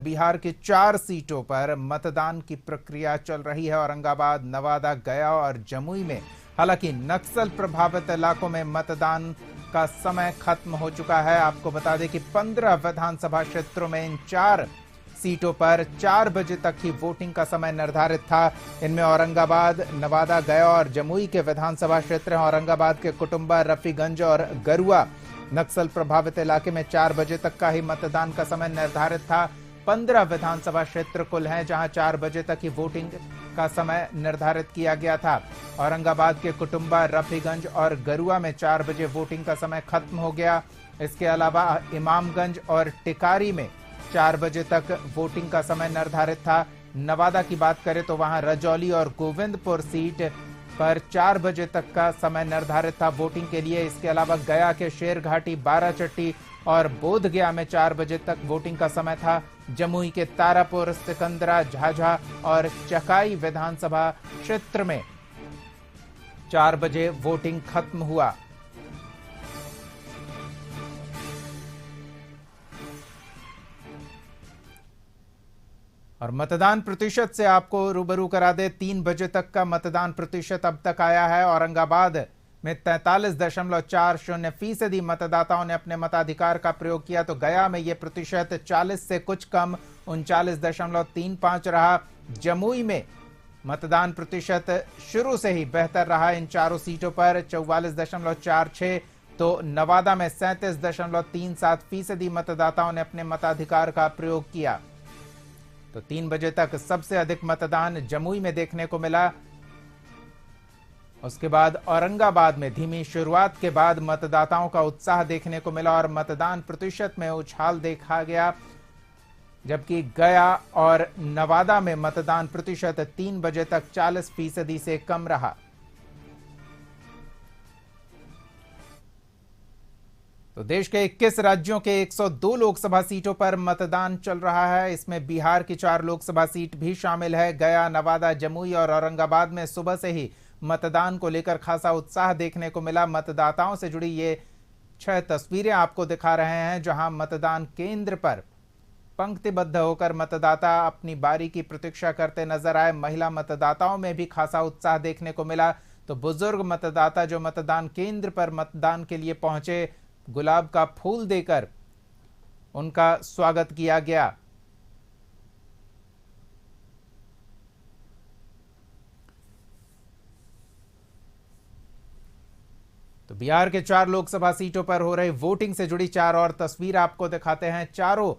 बिहार की 4 सीटों पर मतदान की प्रक्रिया चल रही है। औरंगाबाद, नवादा, गया और जमुई में हालांकि नक्सल प्रभावित इलाकों में मतदान का समय खत्म हो चुका है। आपको बता दें कि 15 विधानसभा क्षेत्रों में इन 4 सीटों पर 4 बजे तक ही वोटिंग का समय निर्धारित था। इनमें औरंगाबाद, नवादा, गया और जमुई के विधानसभा क्षेत्र हैं। औरंगाबाद के कुटुंबा, रफीगंज और गरुआ नक्सल प्रभावित इलाके में 4 बजे तक का ही मतदान का समय निर्धारित था। 15 विधानसभा क्षेत्र कुल हैं जहां 4 बजे तक ही वोटिंग का समय निर्धारित किया गया था। औरंगाबाद के कुटुंबा, रफीगंज और गरुआ में 4 बजे वोटिंग का समय खत्म हो गया। इसके अलावा इमामगंज और टिकारी में 4 बजे तक वोटिंग का समय निर्धारित था। नवादा की बात करें तो वहां रजौली और गोविंदपुर सीट पर 4 बजे तक का समय निर्धारित था वोटिंग के लिए। इसके अलावा गया के शेरघाटी, बाराचट्टी और बोधगया में 4 बजे तक वोटिंग का समय था। जमुई के तारापुर, सिकंदरा, झाझा और चकाई विधानसभा क्षेत्र में 4 बजे वोटिंग खत्म हुआ। और मतदान प्रतिशत से आपको रूबरू करा दे, 3 बजे तक का मतदान प्रतिशत अब तक आया है। औरंगाबाद में 43.40% मतदाताओं ने अपने मताधिकार का प्रयोग किया, तो गया में यह प्रतिशत 40 से कुछ कम 39.35 रहा। जमुई में मतदान प्रतिशत शुरू से ही बेहतर रहा इन चारों सीटों पर, 44.46। तो नवादा में 37.37% मतदाताओं ने अपने मताधिकार का प्रयोग किया। तो 3 बजे तक सबसे अधिक मतदान जमुई में देखने को मिला। उसके बाद औरंगाबाद में धीमी शुरुआत के बाद मतदाताओं का उत्साह देखने को मिला और मतदान प्रतिशत में उछाल देखा गया, जबकि गया और नवादा में मतदान प्रतिशत 3 बजे तक 40% से कम रहा। तो देश के 21 राज्यों के 102 लोकसभा सीटों पर मतदान चल रहा है। इसमें बिहार की 4 लोकसभा सीट भी शामिल है। गया, नवादा, जमुई और औरंगाबाद में सुबह से ही मतदान को लेकर खासा उत्साह देखने को मिला। मतदाताओं से जुड़ी ये 6 तस्वीरें आपको दिखा रहे हैं, जहां मतदान केंद्र पर पंक्तिबद्ध होकर मतदाता अपनी बारी की प्रतीक्षा करते नजर आए। महिला मतदाताओं में भी खासा उत्साह देखने को मिला। तो बुजुर्ग मतदाता जो मतदान केंद्र पर मतदान के लिए पहुंचे, गुलाब का फूल देकर उनका स्वागत किया गया। तो बिहार के 4 लोकसभा सीटों पर हो रही वोटिंग से जुड़ी 4 और तस्वीर आपको दिखाते हैं। चारों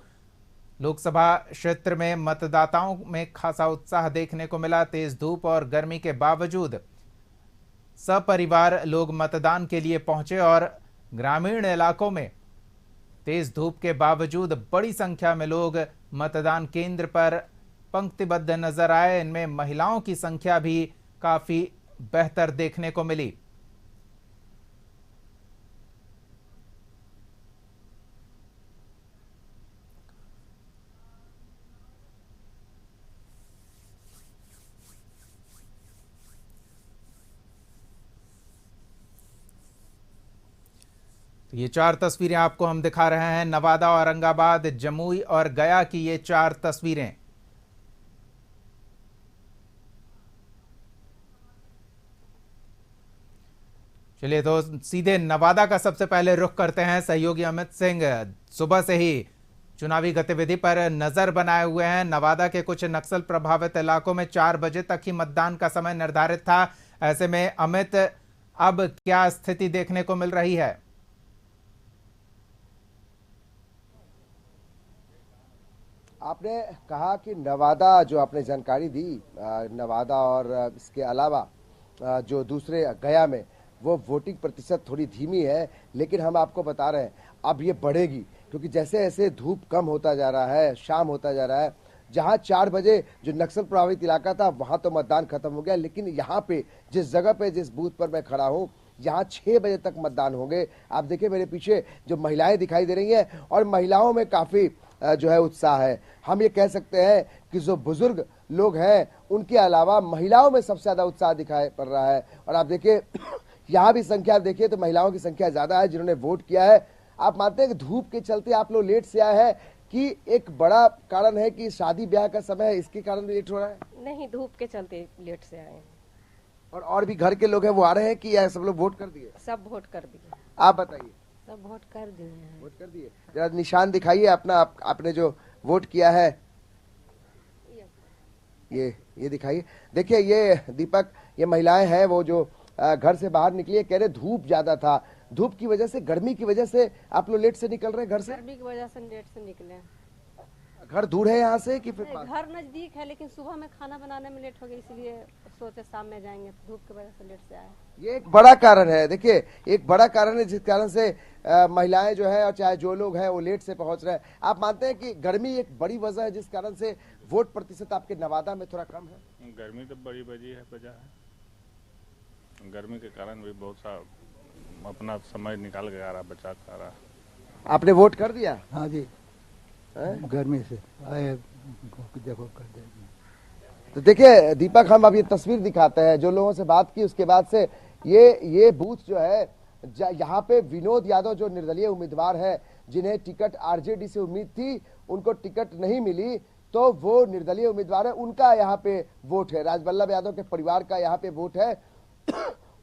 लोकसभा क्षेत्र में मतदाताओं में खासा उत्साह देखने को मिला। तेज धूप और गर्मी के बावजूद सपरिवार लोग मतदान के लिए पहुंचे और ग्रामीण इलाकों में तेज धूप के बावजूद बड़ी संख्या में लोग मतदान केंद्र पर पंक्तिबद्ध नजर आए। इनमें महिलाओं की संख्या भी काफी बेहतर देखने को मिली। तो ये 4 तस्वीरें आपको हम दिखा रहे हैं। नवादा, औरंगाबाद, जमुई और गया की ये 4 तस्वीरें। चलिए तो सीधे नवादा का सबसे पहले रुख करते हैं। सहयोगी अमित सिंह सुबह से ही चुनावी गतिविधि पर नजर बनाए हुए हैं। नवादा के कुछ नक्सल प्रभावित इलाकों में 4 बजे तक ही मतदान का समय निर्धारित था। ऐसे में अमित, अब क्या स्थिति देखने को मिल रही है? आपने कहा कि नवादा, जो आपने जानकारी दी, नवादा और इसके अलावा जो दूसरे गया में वो वोटिंग प्रतिशत थोड़ी धीमी है, लेकिन हम आपको बता रहे हैं अब ये बढ़ेगी, क्योंकि जैसे जैसे धूप कम होता जा रहा है, शाम होता जा रहा है। जहां 4 बजे जो नक्सल प्रभावित इलाका था वहां तो मतदान खत्म हो गया, लेकिन यहाँ पे जिस जगह पे, जिस बूथ पर मैं खड़ा हूँ, यहाँ 6 बजे तक मतदान होंगे। आप देखिए मेरे पीछे जो महिलाएं दिखाई दे रही हैं, और महिलाओं में काफी जो है उत्साह है। हम ये कह सकते हैं कि जो बुजुर्ग लोग हैं उनके अलावा महिलाओं में सबसे ज्यादा उत्साह दिखाई पड़ रहा है। और आप देखिए यहाँ भी संख्या देखिए तो महिलाओं की संख्या ज्यादा है जिन्होंने वोट किया है। आप मानते हैं कि धूप के चलते आप लोग लेट से आए हैं, कि एक बड़ा कारण है कि शादी ब्याह का समय है, इसके कारण भी लेट हो रहा है? नहीं, धूप के चलते लेट से आए हैं। और भी घर के लोग हैं वो आ रहे हैं कि या सब लोग वोट कर दिए? सब वोट कर दिए। आप बताइए। सब वोट कर दिए हैं। वोट कर दिए। जरा निशान दिखाइए अपना, आपने जो वोट किया है ये दिखाइए। देखिए ये दीपक, ये महिलाएं हैं वो जो घर से बाहर निकली है, कह रहे धूप ज्यादा था, धूप की वजह से, गर्मी की वजह से आप लोग लेट से निकल रहे हैं घर से? गर्मी की वजह से लेट से निकले हैं। घर दूर है यहाँ से कि फिर नहीं, पास? घर नजदीक है लेकिन सुबह में खाना बनाने में लेट हो गया, इसलिए सोचे शाम में जाएंगे, धूप की वजह से लेट से आए। ये एक बड़ा कारण है। देखिए एक बड़ा कारण है जिस कारण से महिलाएं जो है और चाहे जो लोग हैं वो लेट से पहुंच रहे हैं। आप मानते हैं कि गर्मी एक बड़ी वजह है जिस कारण से वोट प्रतिशत आपके नवादा में थोड़ा कम है? गर्मी तो बड़ी वजह है। गर्मी के कारण भी बहुत सा अपना समय निकाल के आ रहा, बचा के आ रहा। आपने वोट कर दिया? हाँ जी, गर्मी से आए देखो कर दे। तो देखिए दीपक, हम अब ये तस्वीर दिखाते हैं जो लोगों से बात की, उसके बाद से ये बूथ जो है यहाँ पे विनोद यादव जो निर्दलीय उम्मीदवार है, जिन्हें टिकट आरजेडी से उम्मीद थी, उनको टिकट नहीं मिली, तो वो निर्दलीय उम्मीदवार है, उनका यहाँ पे वोट है। राजवल्लभ यादव के परिवार का यहाँ पे वोट है।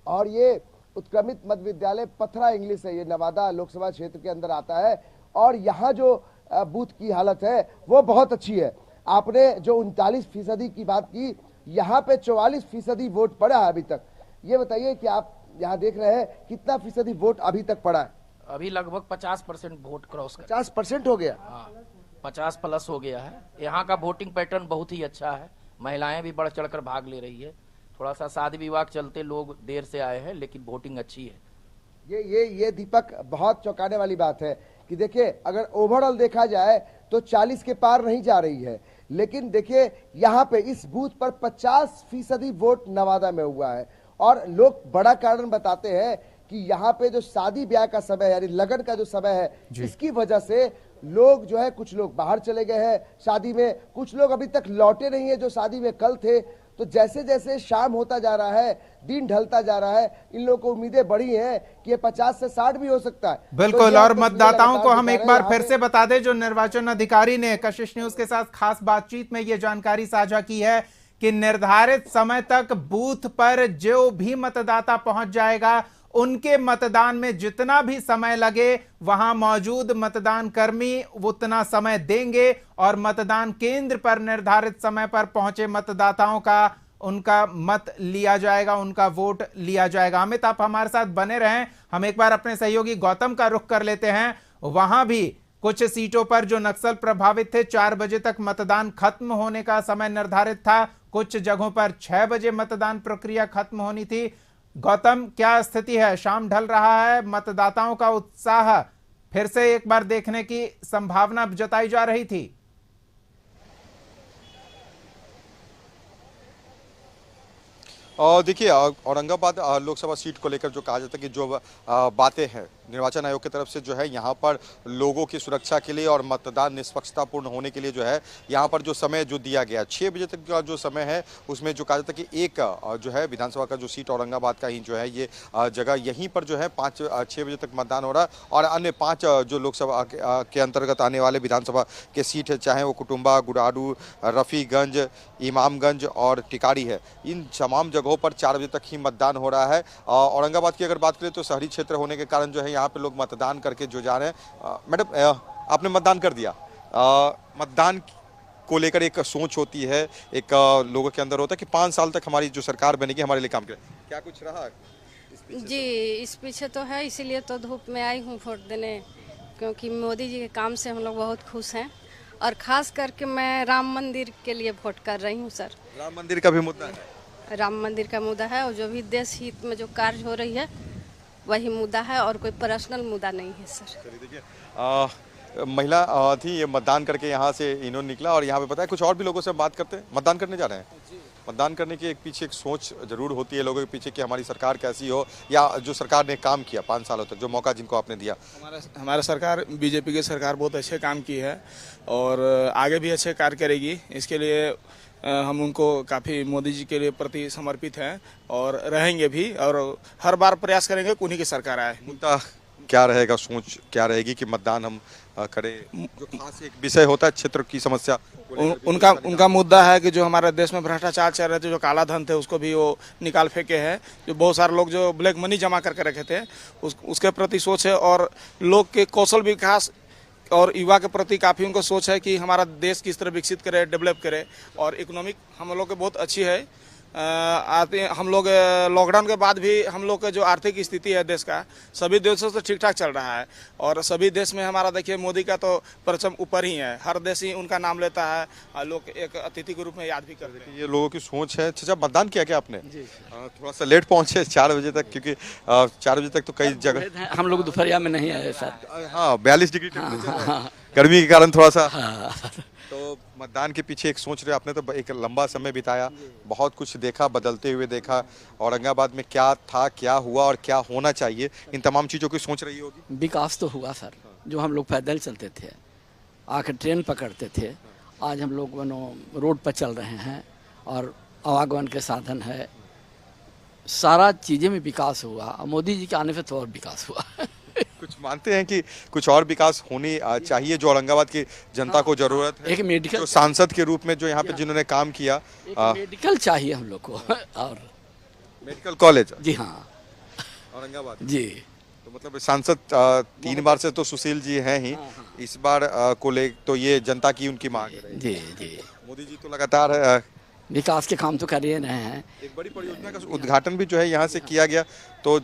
और ये उत्क्रमित मध्य विद्यालय पथरा इंग्लिश है, ये नवादा लोकसभा क्षेत्र के अंदर आता है। और यहाँ जो बूथ की हालत है वो बहुत अच्छी है। आपने जो 39% की बात की, यहाँ पे 44% वोट पड़ा है अभी तक। ये बताइए कि आप यहाँ देख रहे हैं कितना फीसदी वोट अभी तक पड़ा है? अभी लगभग 50% वोट क्रॉस कर 50% हो गया। हाँ, 50+ हो गया है। यहाँ का वोटिंग पैटर्न बहुत ही अच्छा है, महिलाएं भी बढ़ चढ़कर भाग ले रही है। थोड़ा सा शादी विवाह के चलते लोग देर से आए हैं, लेकिन वोटिंग अच्छी है। ये दीपक बहुत चौंकाने वाली बात है कि देखिए अगर ओवरऑल देखा जाए तो 40 के पार नहीं जा रही है, लेकिन देखिए यहाँ पे इस बूथ पर 50% वोट नवादा में हुआ है। और लोग बड़ा कारण बताते हैं कि यहाँ पे जो शादी ब्याह का समय है, यानी लगन का जो समय है, इसकी वजह से लोग जो है, कुछ लोग बाहर चले गए हैं शादी में, कुछ लोग अभी तक लौटे नहीं है जो शादी में कल थे। तो जैसे जैसे शाम होता जा रहा है, दिन ढलता जा रहा है, इन लोगों को उम्मीदें बढ़ी हैं कि ये 50 से 60 भी हो सकता है। बिल्कुल। तो और मतदाताओं को हम एक बार फिर पे से बता दें, जो निर्वाचन अधिकारी ने कशिश न्यूज के साथ खास बातचीत में ये जानकारी साझा की है कि निर्धारित समय तक बूथ पर जो भी मतदाता पहुंच जाएगा, उनके मतदान में जितना भी समय लगे वहां मौजूद मतदान कर्मी उतना समय देंगे और मतदान केंद्र पर निर्धारित समय पर पहुंचे मतदाताओं का उनका मत लिया जाएगा, उनका वोट लिया जाएगा। अमित, आप हमारे साथ बने रहें। हम एक बार अपने सहयोगी गौतम का रुख कर लेते हैं। वहां भी कुछ सीटों पर जो नक्सल प्रभावित थे, 4 बजे तक मतदान खत्म होने का समय निर्धारित था। कुछ जगहों पर 6 बजे मतदान प्रक्रिया खत्म होनी थी। गौतम, क्या स्थिति है? शाम ढल रहा है, मतदाताओं का उत्साह फिर से एक बार देखने की संभावना जताई जा रही थी। और देखिए औरंगाबाद लोकसभा सीट को लेकर जो कहा जाता है कि जो बातें हैं निर्वाचन आयोग की तरफ से जो है यहाँ पर लोगों की सुरक्षा के लिए और मतदान निष्पक्षतापूर्ण होने के लिए जो है यहाँ पर जो समय जो दिया गया 6 बजे तक का जो समय है, उसमें जो कहा जाता है कि एक जो है विधानसभा का जो सीट औरंगाबाद का ही जो है ये जगह यहीं पर जो है 6 बजे तक मतदान हो रहा है। और अन्य 5 जो लोकसभा के अंतर्गत आने वाले विधानसभा के सीट है, चाहे वो कुटुम्बा, गुराडू, रफ़ीगंज, इमामगंज और टिकारी है, इन तमाम जगहों पर 4 बजे तक ही मतदान हो रहा है। औरंगाबाद की अगर बात करें तो शहरी क्षेत्र होने के कारण जो है यहाँ पे लोग मतदान करके जो जा रहे हैं। मैडम, आपने मतदान कर दिया, मतदान को लेकर एक सोच होती है, एक लोगों के अंदर होता है कि 5 साल तक हमारी जो सरकार बनेगी हमारे लिए काम करे, क्या कुछ रहा जी? इस पीछे तो है, इसीलिए तो धूप में आई हूँ वोट देने, क्योंकि मोदी जी के काम से हम लोग बहुत खुश हैं। और खास करके मैं राम मंदिर के लिए वोट कर रही हूँ सर। राम मंदिर का भी मुद्दा है? राम मंदिर का मुद्दा है, और जो भी देश हित में जो कार्य हो रही है वही मुद्दा है, और कोई पर्सनल मुद्दा नहीं है सर। देखिए महिला थी, ये मतदान करके यहाँ से इन्होंने निकला और यहाँ पे पता है कुछ और भी लोगों से बात करते हैं। मतदान करने जा रहे हैं, मतदान करने की एक पीछे एक सोच जरूर होती है लोगों के पीछे कि हमारी सरकार कैसी हो, या जो सरकार ने काम किया 5 सालों तक, जो मौका जिनको आपने दिया। हमारा सरकार, बीजेपी की सरकार बहुत अच्छे काम की है और आगे भी अच्छे कार्य करेगी। इसके लिए हम उनको काफ़ी मोदी जी के लिए प्रति समर्पित हैं और रहेंगे भी, और हर बार प्रयास करेंगे कि उन्हीं की सरकार आए। मुद्दा क्या रहेगा, सोच क्या रहेगी कि मतदान हम करे, जो खास एक विषय होता है क्षेत्र की समस्या को लेकर भी उनका मुद्दा है कि जो हमारे देश में भ्रष्टाचार चल रहे थे, जो काला धन थे उसको भी वो निकाल फेंके हैं। जो बहुत सारे लोग जो ब्लैक मनी जमा करके रखे थे उसके प्रति सोच है, और लोग के कौशल विकास और युवा के प्रति काफ़ी उनको सोच है कि हमारा देश किस तरह विकसित करे, डेवलप करे। और इकोनॉमिक हम लोग के बहुत अच्छी है। हम लोग लॉकडाउन के बाद भी हम लोग का जो आर्थिक स्थिति है देश का, सभी देशों से ठीक ठाक चल रहा है। और सभी देश में हमारा देखिए मोदी का तो परचम ऊपर ही है, हर देश ही उनका नाम लेता है, लोग एक अतिथि के रूप में याद भी करते हैं। ये लोगों की सोच है। अच्छा, मतदान किया क्या आपने? थोड़ा सा लेट पहुंचे 4 बजे तक, क्योंकि 4 बजे तक तो कई जगह हम लोग दोपहरिया में नहीं आए सर। हाँ, 42 डिग्री टेम्परेचर है गर्मी के कारण थोड़ा सा। तो मतदान के पीछे एक सोच रहे, आपने तो एक लंबा समय बिताया, बहुत कुछ देखा, बदलते हुए देखा, औरंगाबाद में क्या था, क्या हुआ और क्या होना चाहिए, इन तमाम चीज़ों की सोच रही होगी। विकास तो हुआ सर, जो हम लोग पैदल चलते थे, आकर ट्रेन पकड़ते थे, आज हम लोग रोड पर चल रहे हैं और आवागमन के साधन है, सारा चीज़ें में विकास हुआ। मोदी जी के आने से तो और विकास हुआ। कुछ मानते हैं कि कुछ और विकास होनी चाहिए, जो औरंगाबाद की जनता को जरूरत है? एक मेडिकल, जो सांसद के रूप में जो यहाँ पे जिन्होंने काम किया, मेडिकल चाहिए हम लोग को, और मेडिकल कॉलेज। जी हाँ, औरंगाबाद जी। तो मतलब सांसद 3 बार से तो सुशील जी हैं ही, इस बार को ले तो ये जनता की उनकी मांग है। जी जी, मोदी जी तो लगातार विकास के काम तो कर ही रहे हैं। एक बड़ी परियोजना का उद्घाटन भी जो है यहाँ से किया गया, तो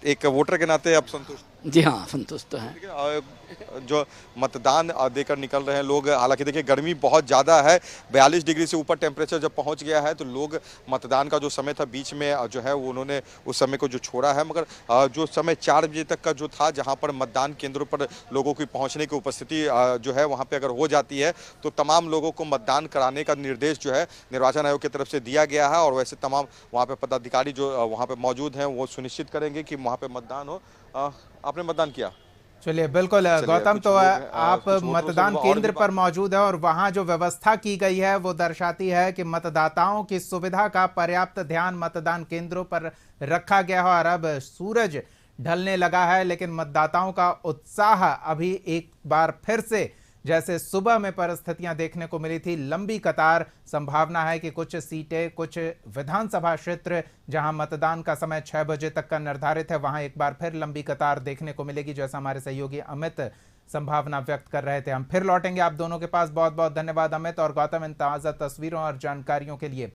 एक वोटर के नाते आप संतुष्ट? जी हाँ, संतुष्ट तो हैं। जो मतदान देकर निकल रहे हैं लोग, हालांकि देखिए गर्मी बहुत ज़्यादा है, 42 डिग्री से ऊपर टेम्परेचर जब पहुंच गया है, तो लोग मतदान का जो समय था बीच में जो है वो उन्होंने उस समय को जो छोड़ा है, मगर जो समय 4 बजे तक का जो था, जहां पर मतदान केंद्रों पर लोगों की पहुंचने की उपस्थिति जो है वहां पर अगर हो जाती है, तो तमाम लोगों को मतदान कराने का निर्देश जो है निर्वाचन आयोग की तरफ से दिया गया है। और वैसे तमाम वहाँ पर पदाधिकारी जो वहाँ पर मौजूद हैं वो सुनिश्चित करेंगे कि वहाँ पर मतदान हो। आपने मतदान किया? चलिए, बिल्कुल गौतम, तो आप मतदान केंद्र पर मौजूद है और वहां जो व्यवस्था की गई है वो दर्शाती है कि मतदाताओं की सुविधा का पर्याप्त ध्यान मतदान केंद्रों पर रखा गया है। और अब सूरज ढलने लगा है, लेकिन मतदाताओं का उत्साह अभी एक बार फिर से जैसे सुबह में परिस्थितियां देखने को मिली थी, लंबी कतार। संभावना है कि कुछ सीटें, कुछ विधानसभा क्षेत्र जहां मतदान का समय 6 बजे तक का निर्धारित है, वहां एक बार फिर लंबी कतार देखने को मिलेगी, जैसा हमारे सहयोगी अमित संभावना व्यक्त कर रहे थे। हम फिर लौटेंगे आप दोनों के पास। बहुत बहुत धन्यवाद अमित और गौतम इन ताज़ा तस्वीरों और जानकारियों के लिए।